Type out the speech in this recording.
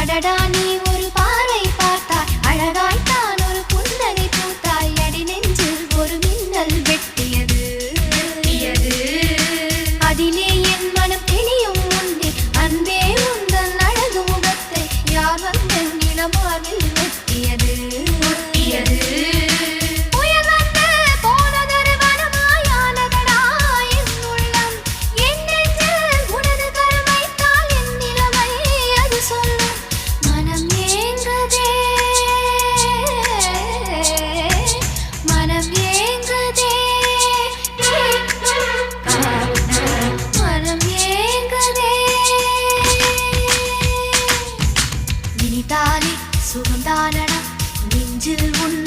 அடடா நீ ஒரு பார்வை பார்த்தாய், அழகாய்த்தான் ஒரு புன்னகை பூத்தாய், அடி நெஞ்சில் ஒரு மின்னல் வெட்டியது. அதிலே என் மனம் தெளியும் முன்னே அன்பே உந்தன் அழகு முகத்தை யார் வந்து நிலமாவில் ஒட்டியது. சுகந்தானடா நெஞ்சில் உன்